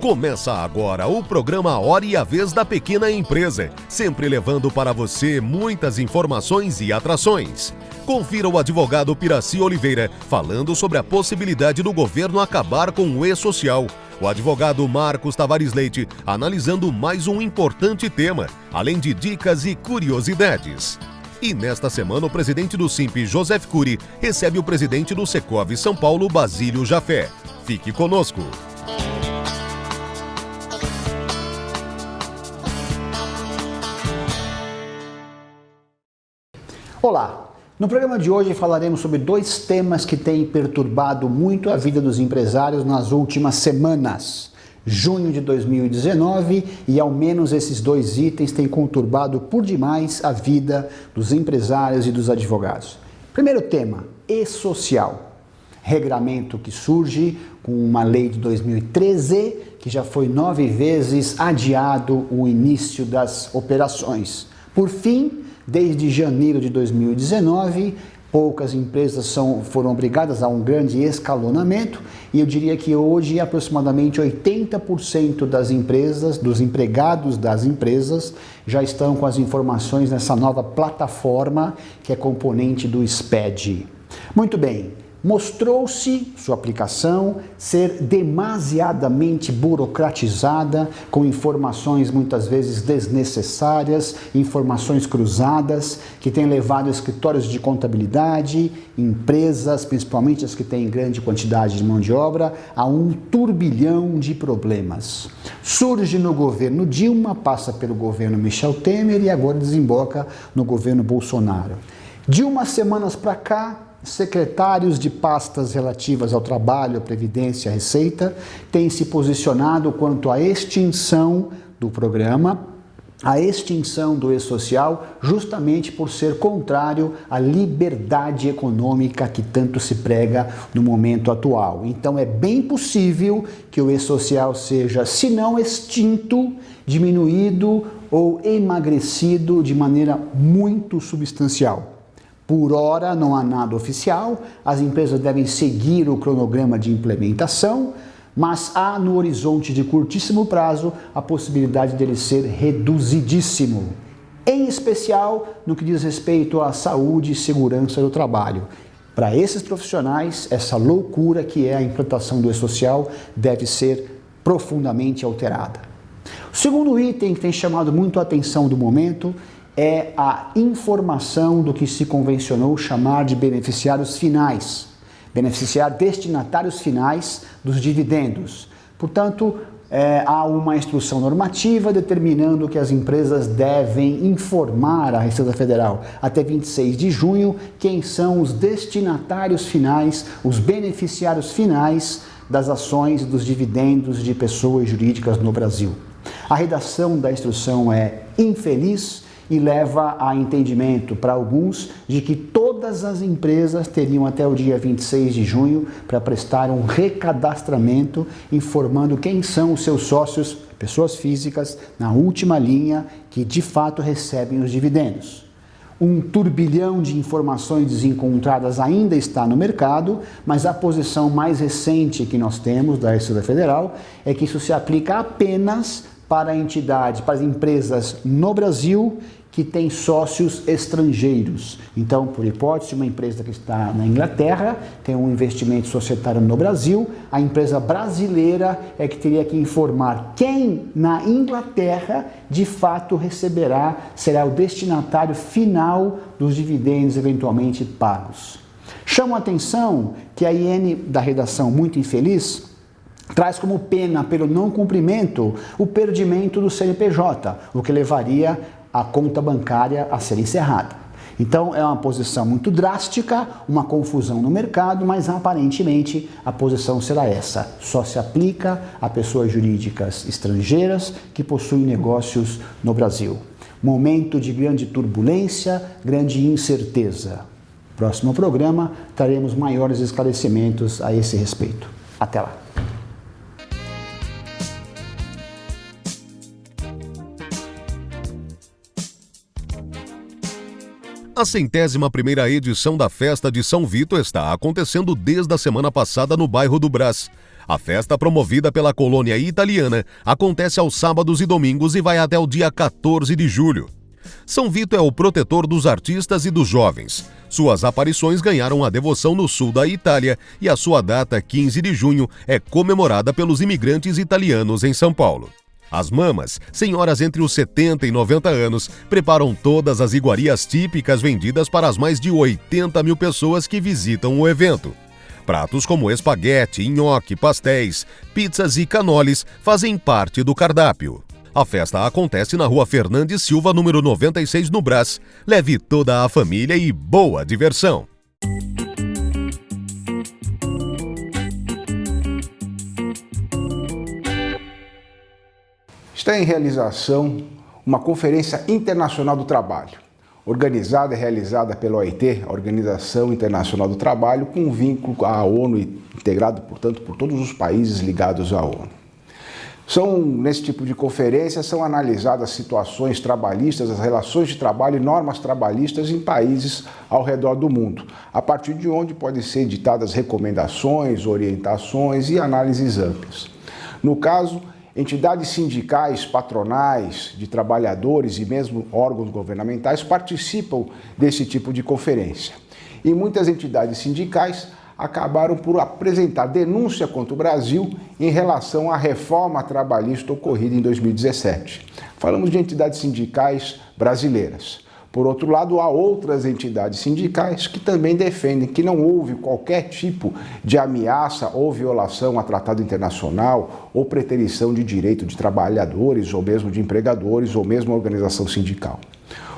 Começa agora o programa Hora e a Vez da Pequena Empresa, sempre levando para você muitas informações e atrações. Confira o advogado Piraci Oliveira falando sobre a possibilidade do governo acabar com o E-Social. O advogado Marcos Tavares Leite analisando mais um importante tema, além de dicas e curiosidades. E nesta semana o presidente do Simp, Joseph Cury, recebe o presidente do Secov São Paulo, Basílio Jafé. Fique conosco. Olá! No programa de hoje falaremos sobre dois temas que têm perturbado muito a vida dos empresários nas últimas semanas. Junho de 2019 e ao menos esses dois itens têm conturbado por demais a vida dos empresários e dos advogados. Primeiro tema, E-Social. Regramento que surge com uma lei de 2013 que já foi 9 vezes adiado o início das operações. Por fim, desde janeiro de 2019, poucas empresas foram obrigadas a um grande escalonamento e eu diria que hoje aproximadamente 80% das empresas, dos empregados das empresas, já estão com as informações nessa nova plataforma que é componente do SPED. Muito bem. Mostrou-se sua aplicação ser demasiadamente burocratizada, com informações muitas vezes desnecessárias, informações cruzadas, que tem levado escritórios de contabilidade, empresas, principalmente as que têm grande quantidade de mão de obra, a um turbilhão de problemas. Surge no governo Dilma, passa pelo governo Michel Temer e agora desemboca no governo Bolsonaro. De umas semanas para cá, secretários de pastas relativas ao trabalho, à previdência, à receita, têm se posicionado quanto à extinção do programa, a extinção do E-Social, justamente por ser contrário à liberdade econômica que tanto se prega no momento atual. Então é bem possível que o E-Social seja, se não extinto, diminuído ou emagrecido de maneira muito substancial. Por hora não há nada oficial, as empresas devem seguir o cronograma de implementação, mas há no horizonte de curtíssimo prazo a possibilidade dele ser reduzidíssimo, em especial no que diz respeito à saúde e segurança do trabalho. Para esses profissionais, essa loucura que é a implantação do E-Social deve ser profundamente alterada. O segundo item que tem chamado muito a atenção do momento é a informação do que se convencionou chamar de beneficiários finais, destinatários finais dos dividendos. Portanto, há uma instrução normativa determinando que as empresas devem informar à Receita Federal até 26 de junho quem são os destinatários finais, os beneficiários finais das ações dos dividendos de pessoas jurídicas no Brasil. A redação da instrução é infeliz e leva a entendimento para alguns de que todas as empresas teriam até o dia 26 de junho para prestar um recadastramento informando quem são os seus sócios, pessoas físicas, na última linha que de fato recebem os dividendos. Um turbilhão de informações desencontradas ainda está no mercado, mas a posição mais recente que nós temos da Receita Federal é que isso se aplica apenas para entidades, para as empresas no Brasil que tem sócios estrangeiros. Então, por hipótese, uma empresa que está na Inglaterra tem um investimento societário no Brasil, a empresa brasileira é que teria que informar quem na Inglaterra de fato será o destinatário final dos dividendos eventualmente pagos. Chama a atenção que a IN da redação muito infeliz traz como pena pelo não cumprimento o perdimento do CNPJ, o que levaria a conta bancária a ser encerrada. Então é uma posição muito drástica, uma confusão no mercado, mas aparentemente a posição será essa. Só se aplica a pessoas jurídicas estrangeiras que possuem negócios no Brasil. Momento de grande turbulência, grande incerteza. Próximo programa traremos maiores esclarecimentos a esse respeito. Até lá. A 101ª edição da Festa de São Vito está acontecendo desde a semana passada no bairro do Brás. A festa, promovida pela colônia italiana, acontece aos sábados e domingos e vai até o dia 14 de julho. São Vito é o protetor dos artistas e dos jovens. Suas aparições ganharam a devoção no sul da Itália e a sua data, 15 de junho, é comemorada pelos imigrantes italianos em São Paulo. As mamas, senhoras entre os 70 e 90 anos, preparam todas as iguarias típicas vendidas para as mais de 80 mil pessoas que visitam o evento. Pratos como espaguete, nhoque, pastéis, pizzas e canoles fazem parte do cardápio. A festa acontece na Rua Fernandes Silva, número 96, no Brás. Leve toda a família e boa diversão! Está em realização uma Conferência Internacional do Trabalho, organizada e realizada pela OIT, a Organização Internacional do Trabalho, com vínculo à ONU e integrado, portanto, por todos os países ligados à ONU. Nesse tipo de conferência, são analisadas situações trabalhistas, as relações de trabalho e normas trabalhistas em países ao redor do mundo, a partir de onde podem ser editadas recomendações, orientações e análises amplas. No caso, entidades sindicais, patronais, de trabalhadores e mesmo órgãos governamentais participam desse tipo de conferência. E muitas entidades sindicais acabaram por apresentar denúncia contra o Brasil em relação à reforma trabalhista ocorrida em 2017. Falamos de entidades sindicais brasileiras. Por outro lado, há outras entidades sindicais que também defendem que não houve qualquer tipo de ameaça ou violação a tratado internacional ou preterição de direito de trabalhadores ou mesmo de empregadores ou mesmo a organização sindical.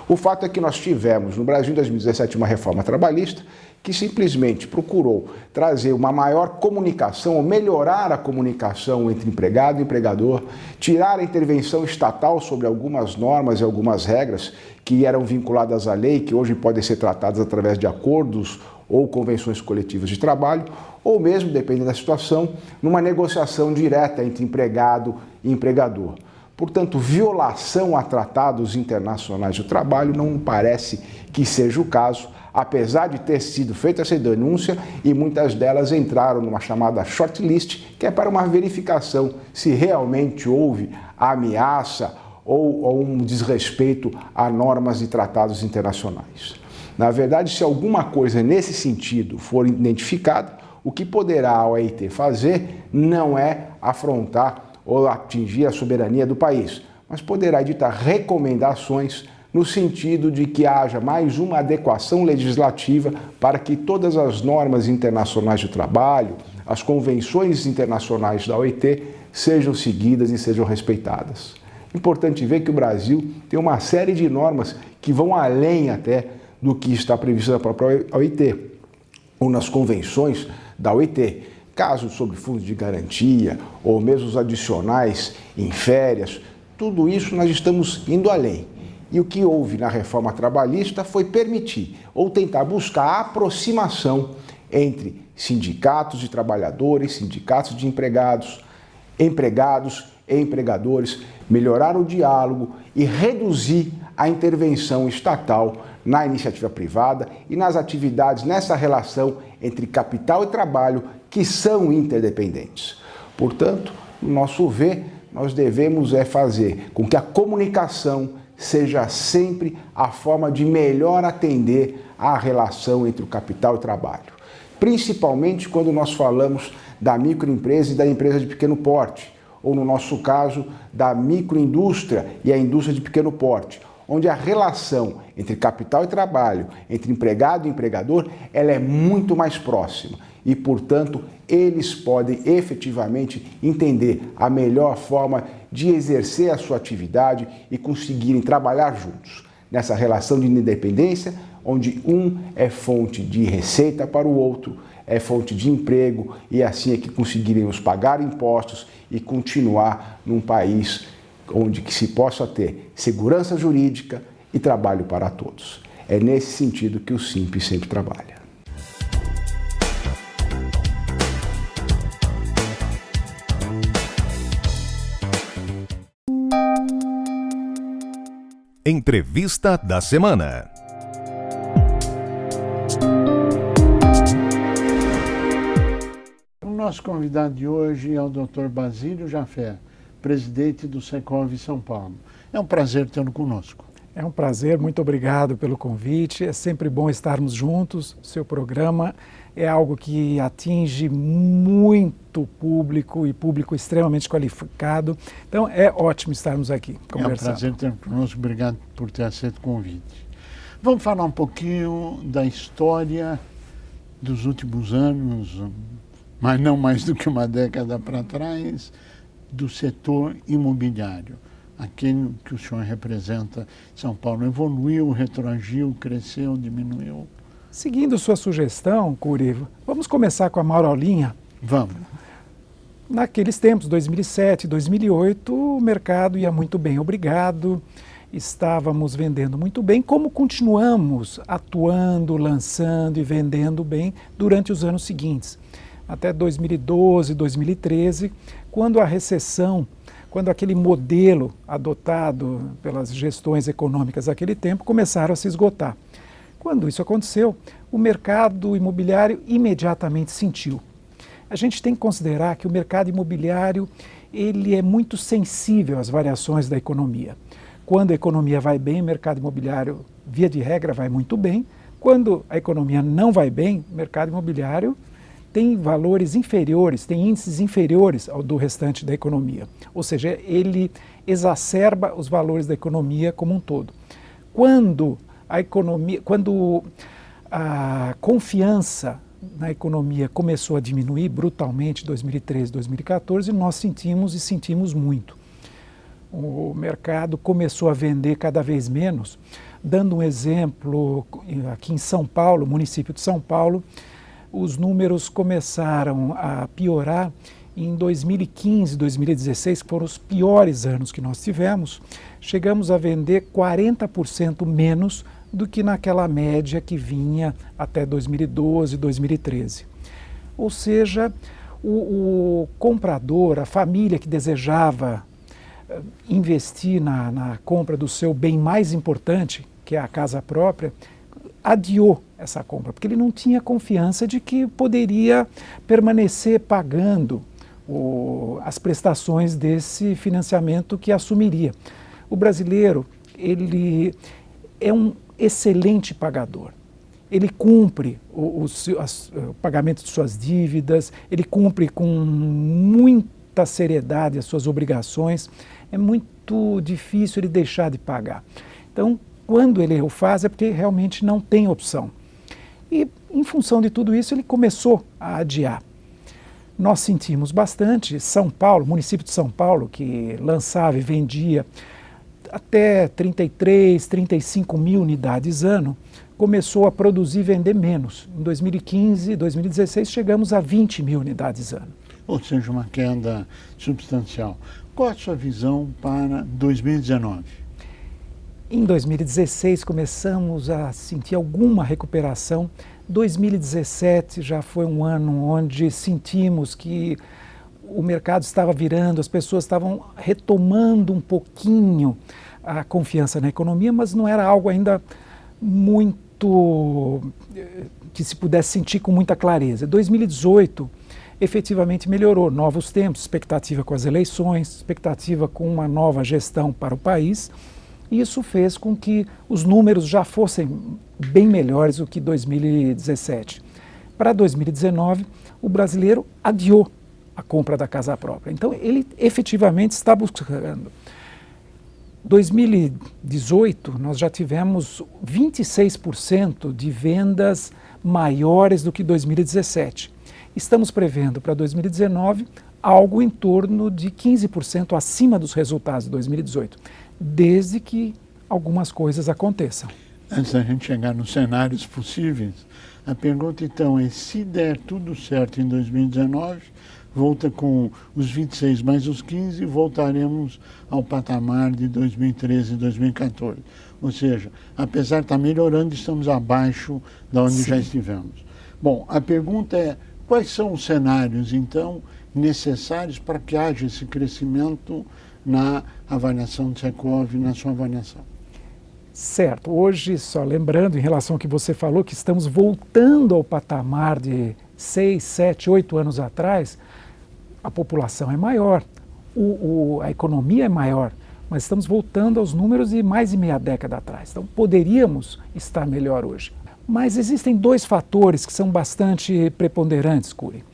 O fato é que nós tivemos no Brasil em 2017 uma reforma trabalhista que simplesmente procurou trazer uma maior comunicação ou melhorar a comunicação entre empregado e empregador, tirar a intervenção estatal sobre algumas normas e algumas regras que eram vinculadas à lei, que hoje podem ser tratadas através de acordos ou convenções coletivas de trabalho, ou mesmo, dependendo da situação, numa negociação direta entre empregado e empregador. Portanto, violação a tratados internacionais do trabalho não parece que seja o caso, apesar de ter sido feita essa denúncia e muitas delas entraram numa chamada shortlist, que é para uma verificação se realmente houve ameaça ou um desrespeito a normas e tratados internacionais. Na verdade, se alguma coisa nesse sentido for identificada, o que poderá a OIT fazer não é afrontar ou atingir a soberania do país, mas poderá editar recomendações no sentido de que haja mais uma adequação legislativa para que todas as normas internacionais do trabalho, as convenções internacionais da OIT sejam seguidas e sejam respeitadas. Importante ver que o Brasil tem uma série de normas que vão além até do que está previsto na própria OIT, ou nas convenções da OIT. Casos sobre fundos de garantia, ou mesmo os adicionais em férias, tudo isso nós estamos indo além. E o que houve na reforma trabalhista foi permitir ou tentar buscar a aproximação entre sindicatos de trabalhadores, sindicatos de empregados, empregados e empregadores, melhorar o diálogo e reduzir a intervenção estatal na iniciativa privada e nas atividades nessa relação entre capital e trabalho que são interdependentes. Portanto, no nosso ver, nós devemos fazer com que a comunicação seja sempre a forma de melhor atender à relação entre o capital e o trabalho. Principalmente quando nós falamos da microempresa e da empresa de pequeno porte, ou no nosso caso, da microindústria e a indústria de pequeno porte, onde a relação entre capital e trabalho, entre empregado e empregador, ela é muito mais próxima e, portanto, eles podem efetivamente entender a melhor forma de exercer a sua atividade e conseguirem trabalhar juntos, nessa relação de independência, onde um é fonte de receita para o outro, é fonte de emprego e assim é que conseguiremos pagar impostos e continuar num país onde que se possa ter segurança jurídica e trabalho para todos. É nesse sentido que o SINP sempre trabalha. Entrevista da semana. nosso convidado de hoje é o Dr. Basílio Jafé, presidente do Secov São Paulo. É um prazer tê-lo conosco. É um prazer, muito obrigado pelo convite. É sempre bom estarmos juntos. O seu programa é algo que atinge muito público e público extremamente qualificado. Então é ótimo estarmos aqui conversando. É um prazer tê-lo conosco. Obrigado por ter aceito o convite. Vamos falar um pouquinho da história dos últimos anos, mas não mais do que uma década para trás, do setor imobiliário. Aquele que o senhor representa, São Paulo, evoluiu, retroagiu, cresceu, diminuiu? Seguindo sua sugestão, Curi, vamos começar com a maior aulinha? Vamos. Naqueles tempos, 2007, 2008, o mercado ia muito bem, obrigado. Estávamos vendendo muito bem, como continuamos atuando, lançando e vendendo bem durante os anos seguintes. Até 2012, 2013, quando a recessão, quando aquele modelo adotado pelas gestões econômicas daquele tempo começaram a se esgotar. Quando isso aconteceu, o mercado imobiliário imediatamente sentiu. A gente tem que considerar que o mercado imobiliário ele é muito sensível às variações da economia. Quando a economia vai bem, o mercado imobiliário, via de regra, vai muito bem. Quando a economia não vai bem, o mercado imobiliário tem valores inferiores, tem índices inferiores ao do restante da economia. Ou seja, ele exacerba os valores da economia como um todo. Quando a confiança na economia começou a diminuir brutalmente em 2013, 2014, nós sentimos muito. O mercado começou a vender cada vez menos. Dando um exemplo, aqui em São Paulo, município de São Paulo, os números começaram a piorar em 2015, 2016, que foram os piores anos que nós tivemos. Chegamos a vender 40% menos do que naquela média que vinha até 2012, 2013. Ou seja, o comprador, a família que desejava investir na compra do seu bem mais importante, que é a casa própria, adiou essa compra, porque ele não tinha confiança de que poderia permanecer pagando as prestações desse financiamento que assumiria. O brasileiro, ele é um excelente pagador. Ele cumpre o pagamento de suas dívidas, ele cumpre com muita seriedade as suas obrigações. É muito difícil ele deixar de pagar. Então, quando ele o faz, é porque realmente não tem opção. E, em função de tudo isso, ele começou a adiar. Nós sentimos bastante. São Paulo, município de São Paulo, que lançava e vendia até 33, 35 mil unidades ano, começou a produzir e vender menos. Em 2015, 2016, chegamos a 20 mil unidades ano. Ou seja, uma queda substancial. Qual a sua visão para 2019? Em 2016 começamos a sentir alguma recuperação. 2017 já foi um ano onde sentimos que o mercado estava virando, as pessoas estavam retomando um pouquinho a confiança na economia, mas não era algo ainda muito que se pudesse sentir com muita clareza. 2018 efetivamente melhorou, novos tempos, expectativa com as eleições, expectativa com uma nova gestão para o país. Isso fez com que os números já fossem bem melhores do que 2017. Para 2019, o brasileiro adiou a compra da casa própria. Então, ele efetivamente está buscando. 2018, nós já tivemos 26% de vendas maiores do que 2017. Estamos prevendo para 2019 algo em torno de 15% acima dos resultados de 2018, desde que algumas coisas aconteçam. Antes da gente chegar nos cenários possíveis, a pergunta então é: se der tudo certo em 2019, volta com os 26 mais os 15, voltaremos ao patamar de 2013 e 2014. Ou seja, apesar de estar melhorando, estamos abaixo de onde Sim. já estivemos. Bom, a pergunta é: quais são os cenários, então, necessários para que haja esse crescimento na avaliação do Secov, na sua avaliação? Certo. Hoje, só lembrando, em relação ao que você falou, que estamos voltando ao patamar de 6, 7, 8 anos atrás, a população é maior, a economia é maior, mas estamos voltando aos números de mais de meia década atrás. Então, poderíamos estar melhor hoje. Mas existem dois fatores que são bastante preponderantes, Cury.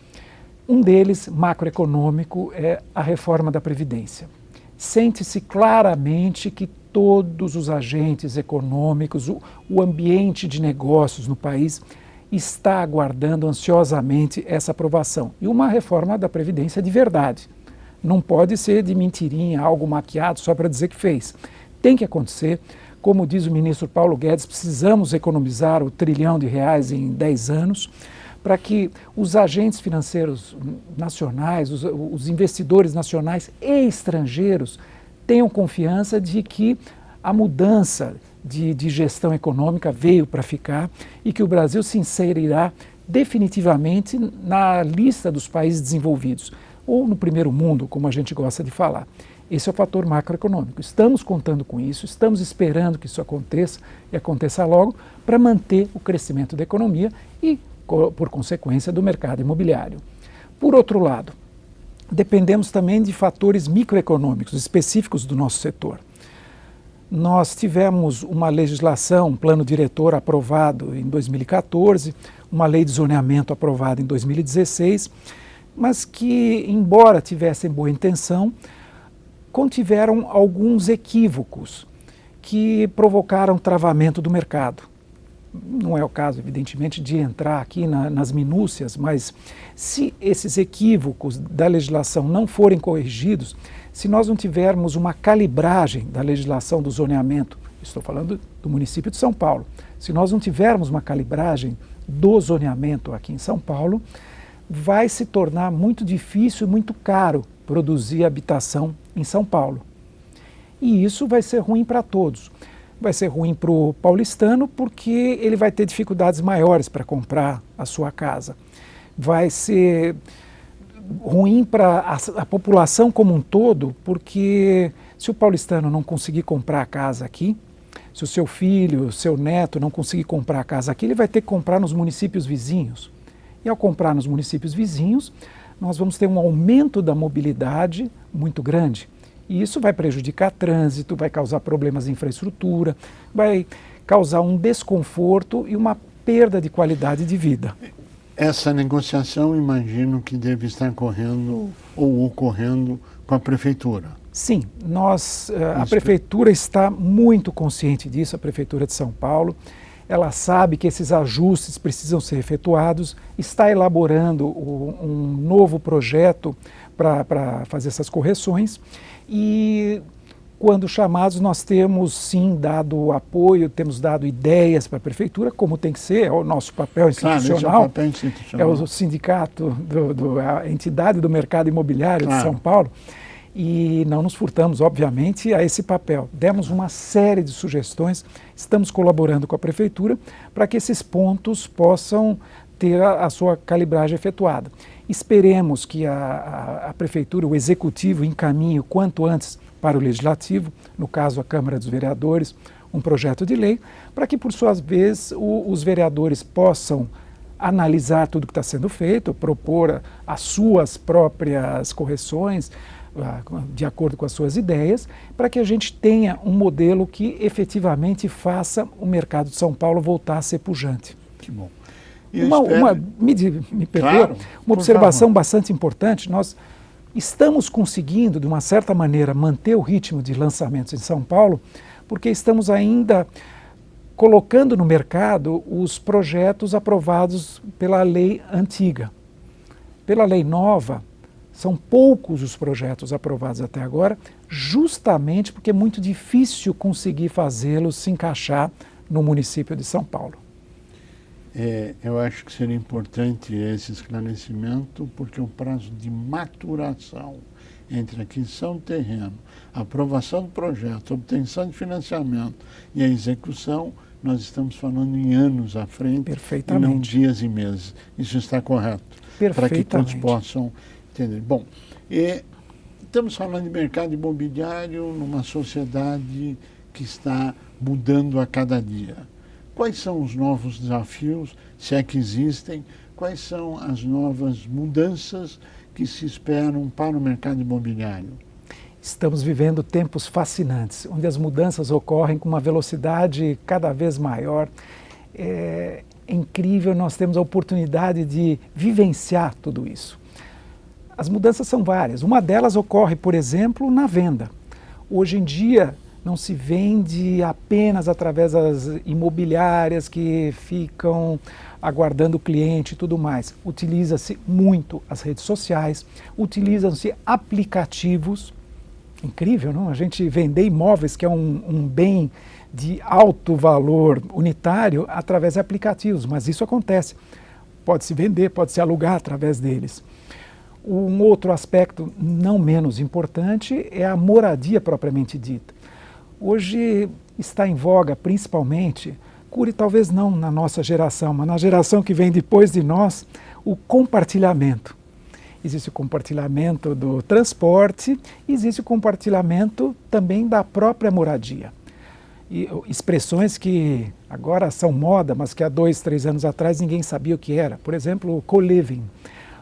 Um deles, macroeconômico, é a reforma da Previdência. Sente-se claramente que todos os agentes econômicos, o ambiente de negócios no país está aguardando ansiosamente essa aprovação. E uma reforma da Previdência de verdade. Não pode ser de mentirinha, algo maquiado só para dizer que fez. Tem que acontecer. Como diz o ministro Paulo Guedes, precisamos economizar R$1 trilhão em 10 anos para que os agentes financeiros nacionais, os investidores nacionais e estrangeiros tenham confiança de que a mudança de gestão econômica veio para ficar e que o Brasil se inserirá definitivamente na lista dos países desenvolvidos, ou no primeiro mundo, como a gente gosta de falar. Esse é o fator macroeconômico. Estamos contando com isso, estamos esperando que isso aconteça e aconteça logo para manter o crescimento da economia e, por consequência, do mercado imobiliário. Por outro lado, dependemos também de fatores microeconômicos específicos do nosso setor. Nós tivemos uma legislação, um plano diretor aprovado em 2014, uma lei de zoneamento aprovada em 2016, mas que, embora tivessem boa intenção, contiveram alguns equívocos que provocaram travamento do mercado. Não é o caso, evidentemente, de entrar aqui nas minúcias, mas se esses equívocos da legislação não forem corrigidos, se nós não tivermos uma calibragem da legislação do zoneamento, estou falando do município de São Paulo, se nós não tivermos uma calibragem do zoneamento aqui em São Paulo, vai se tornar muito difícil e muito caro produzir habitação em São Paulo. E isso vai ser ruim para todos. Vai ser ruim para o paulistano porque ele vai ter dificuldades maiores para comprar a sua casa. Vai ser ruim para a população como um todo, porque se o paulistano não conseguir comprar a casa aqui, se o seu filho, o seu neto não conseguir comprar a casa aqui, ele vai ter que comprar nos municípios vizinhos. E ao comprar nos municípios vizinhos, nós vamos ter um aumento da mobilidade muito grande. E isso vai prejudicar trânsito, vai causar problemas de infraestrutura, vai causar um desconforto e uma perda de qualidade de vida. Essa negociação, imagino que deve estar correndo ou ocorrendo com a Prefeitura. Sim, a Prefeitura está muito consciente disso, a Prefeitura de São Paulo. Ela sabe que esses ajustes precisam ser efetuados, está elaborando um novo projeto para fazer essas correções e, quando chamados, nós temos sim dado apoio, temos dado ideias para a Prefeitura, como tem que ser, é o nosso papel institucional. Claro, esse é o papel institucional. É o sindicato, a entidade do mercado imobiliário de São Paulo. E não nos furtamos, obviamente, a esse papel. Demos uma série de sugestões, estamos colaborando com a Prefeitura para que esses pontos possam ter a sua calibragem efetuada. Esperemos que a Prefeitura, o Executivo, encaminhe o quanto antes para o Legislativo, no caso a Câmara dos Vereadores, um projeto de lei, para que, por sua vez, os vereadores possam analisar tudo que está sendo feito, propor as suas próprias correções, de acordo com as suas ideias, para que a gente tenha um modelo que efetivamente faça o mercado de São Paulo voltar a ser pujante. Que bom. Me perdoa, claro, uma observação bastante importante, nós estamos conseguindo, de uma certa maneira, manter o ritmo de lançamentos em São Paulo, porque estamos ainda colocando no mercado os projetos aprovados pela lei antiga. Pela lei nova, são poucos os projetos aprovados até agora, justamente porque é muito difícil conseguir fazê-los se encaixar no município de São Paulo. Eu acho que seria importante esse esclarecimento, porque o prazo de maturação entre a aquisição do terreno, a aprovação do projeto, a obtenção de financiamento e a execução, nós estamos falando em anos à frente e não dias e meses. Isso está correto? Para que todos possam entender. Bom, estamos falando de mercado imobiliário numa sociedade que está mudando a cada dia. Quais são os novos desafios, se é que existem? Quais são as novas mudanças que se esperam para o mercado imobiliário? Estamos vivendo tempos fascinantes, onde as mudanças ocorrem com uma velocidade cada vez maior. É incrível, nós temos a oportunidade de vivenciar tudo isso. As mudanças são várias. Uma delas ocorre, por exemplo, na venda. Hoje em dia, não se vende apenas através das imobiliárias que ficam aguardando o cliente e tudo mais. Utiliza-se muito as redes sociais, utilizam-se aplicativos. Incrível, não? A gente vender imóveis, que é um bem de alto valor unitário, através de aplicativos, mas isso acontece. Pode-se vender, pode-se alugar através deles. Um outro aspecto não menos importante é a moradia propriamente dita. Hoje está em voga, principalmente, talvez não na nossa geração, mas na geração que vem depois de nós, o compartilhamento. Existe o compartilhamento do transporte, existe o compartilhamento também da própria moradia. E expressões que agora são moda, mas que há 2, 3 anos atrás ninguém sabia o que era. Por exemplo, o co-living,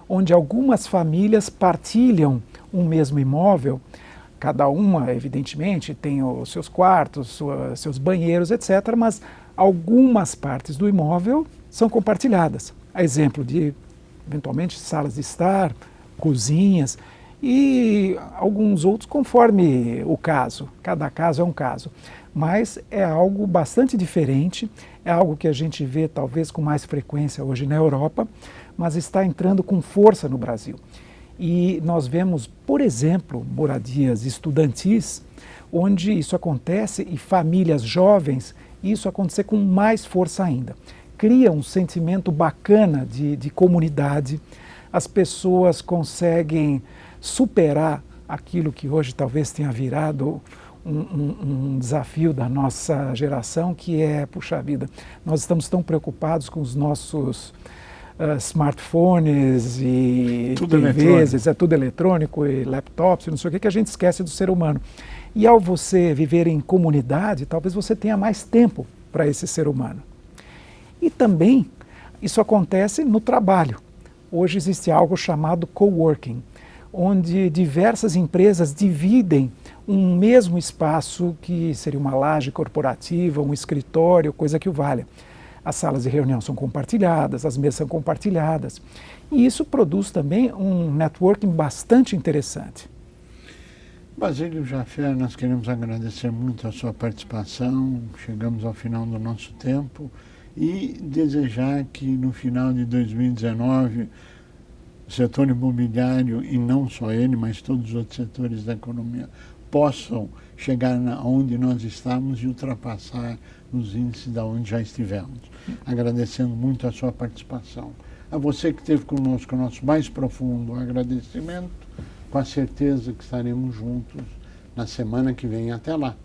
onde algumas famílias partilham um mesmo imóvel. Cada uma, evidentemente, tem os seus quartos, seus banheiros, etc., mas algumas partes do imóvel são compartilhadas. A exemplo de, eventualmente, salas de estar, cozinhas e alguns outros conforme o caso. Cada caso é um caso. Mas é algo bastante diferente, é algo que a gente vê talvez com mais frequência hoje na Europa, mas está entrando com força no Brasil. E nós vemos, por exemplo, moradias estudantis, onde isso acontece e famílias jovens, isso acontecer com mais força ainda. Cria um sentimento bacana de comunidade, as pessoas conseguem superar aquilo que hoje talvez tenha virado um desafio da nossa geração, que é, puxa vida, nós estamos tão preocupados com os nossos smartphones e tudo TVs, é tudo eletrônico, e laptops, não sei o que a gente esquece do ser humano. E ao você viver em comunidade, talvez você tenha mais tempo para esse ser humano. E também isso acontece no trabalho. Hoje existe algo chamado coworking, onde diversas empresas dividem um mesmo espaço, que seria uma laje corporativa, um escritório, coisa que o valha. As salas de reunião são compartilhadas, as mesas são compartilhadas. E isso produz também um networking bastante interessante. Basílio Jaffer, nós queremos agradecer muito a sua participação, chegamos ao final do nosso tempo e desejar que no final de 2019 o setor imobiliário, e não só ele, mas todos os outros setores da economia, possam chegar onde nós estamos e ultrapassar os índices da onde já estivemos. Agradecendo muito a sua participação. A você que esteve conosco, o nosso mais profundo agradecimento, com a certeza que estaremos juntos na semana que vem. Até lá.